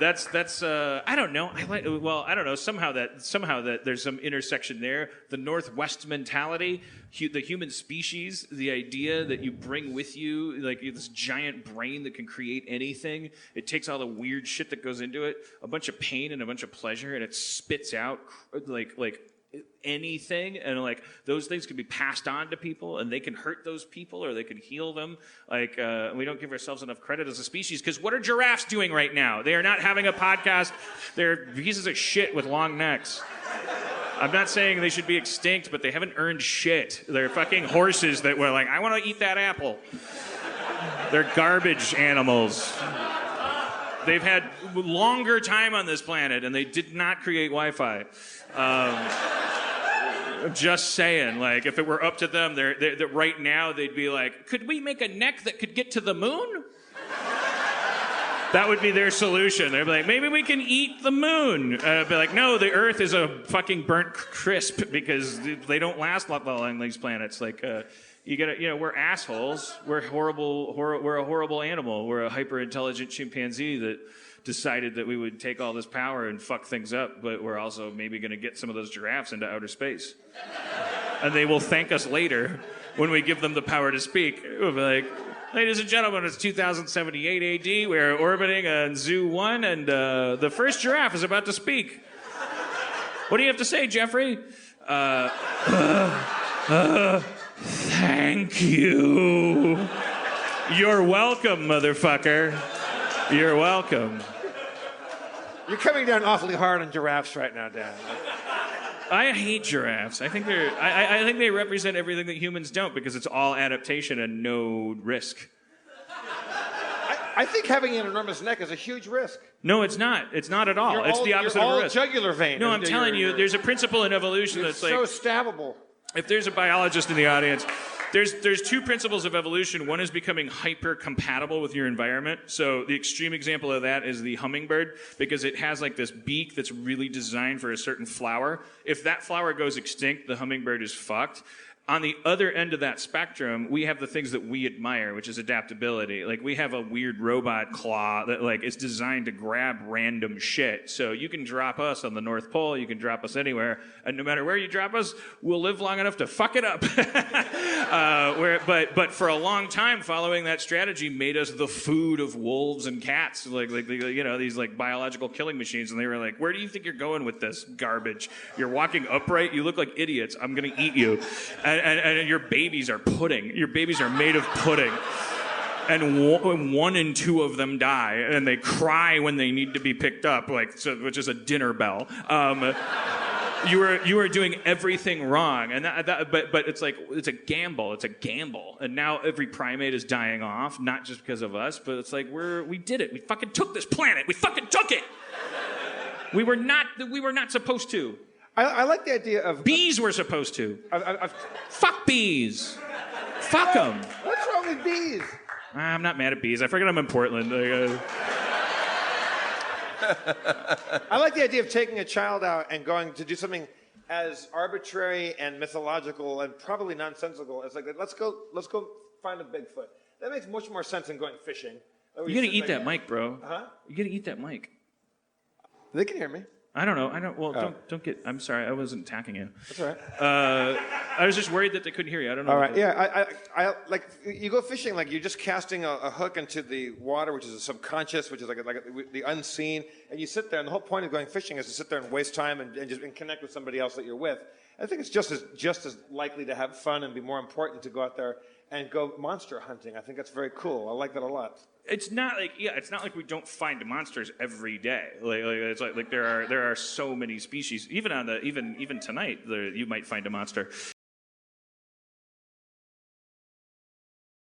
that's I don't know. I don't know. Somehow that there's some intersection there. The Northwest mentality, the human species, the idea that you bring with you like this giant brain that can create anything. It takes all the weird shit that goes into it, a bunch of pain and a bunch of pleasure, and it spits out like anything, and like those things can be passed on to people, and they can hurt those people or they can heal them. Like we don't give ourselves enough credit as a species, because what are giraffes doing right now? They are not having a podcast. They're pieces of shit with long necks. I'm not saying they should be extinct, but they haven't earned shit. They're fucking horses that were like, I want to eat that apple. They're garbage animals. They've had longer time on this planet, and they did not create Wi-Fi. Just saying, like, if it were up to them, they're right now they'd be like, could we make a neck that could get to the moon? That would be their solution. They'd be like, maybe we can eat the moon. Be like, no, the Earth is a fucking burnt crisp because they don't last long on these planets. Like, we're assholes. We're horrible. We're a horrible animal. We're a hyper-intelligent chimpanzee that decided that we would take all this power and fuck things up, but we're also maybe going to get some of those giraffes into outer space. And they will thank us later when we give them the power to speak. We'll be like, ladies and gentlemen, it's 2078 AD. We're orbiting on Zoo 1, and the first giraffe is about to speak. What do you have to say, Jeffrey? Thank you. You're welcome, motherfucker. You're welcome. You're coming down awfully hard on giraffes right now, Dan. I hate giraffes. I think they represent everything that humans don't, because it's all adaptation and no risk. I think having an enormous neck is a huge risk. No, it's not. It's not at all. It's the opposite of a risk. Jugular vein. No, I'm telling you, there's a principle in evolution that's like... It's so stabbable. If there's a biologist in the audience... There's two principles of evolution. One is becoming hyper-compatible with your environment. So the extreme example of that is the hummingbird, because it has like this beak that's really designed for a certain flower. If that flower goes extinct, the hummingbird is fucked. On the other end of that spectrum, we have the things that we admire, which is adaptability. Like, we have a weird robot claw that, like, is designed to grab random shit. So you can drop us on the North Pole, you can drop us anywhere, and no matter where you drop us, we'll live long enough to fuck it up. But for a long time, following that strategy made us the food of wolves and cats, these like biological killing machines. And they were like, where do you think you're going with this garbage? You're walking upright, you look like idiots, I'm gonna eat you. And your babies are pudding. Your babies are made of pudding. And one and two of them die, and they cry when they need to be picked up, which is a dinner bell. You are doing everything wrong, and but it's like it's a gamble. It's a gamble, and now every primate is dying off, not just because of us, but it's like we did it. We fucking took this planet. We fucking took it. We were not supposed to. I like the idea of... Bees were supposed to. Fuck bees. Fuck them. What's wrong with bees? I'm not mad at bees. I forget I'm in Portland. I like the idea of taking a child out and going to do something as arbitrary and mythological and probably nonsensical as like, let's go find a Bigfoot. That makes much more sense than going fishing. You gotta eat that mic, bro. Huh? You gotta eat that mic. They can hear me. I don't know. Well, don't get... I'm sorry. I wasn't attacking you. That's all right. I was just worried that they couldn't hear you. I don't know. All right. Yeah, I like, you go fishing, like, you're just casting a hook into the water, which is a subconscious, which is like the unseen, and you sit there, and the whole point of going fishing is to sit there and waste time and connect with somebody else that you're with. I think it's just as likely to have fun and be more important to go out there and go monster hunting. I think that's very cool. I like that a lot. It's not like we don't find monsters every day. It's like there are so many species. Even tonight, you might find a monster.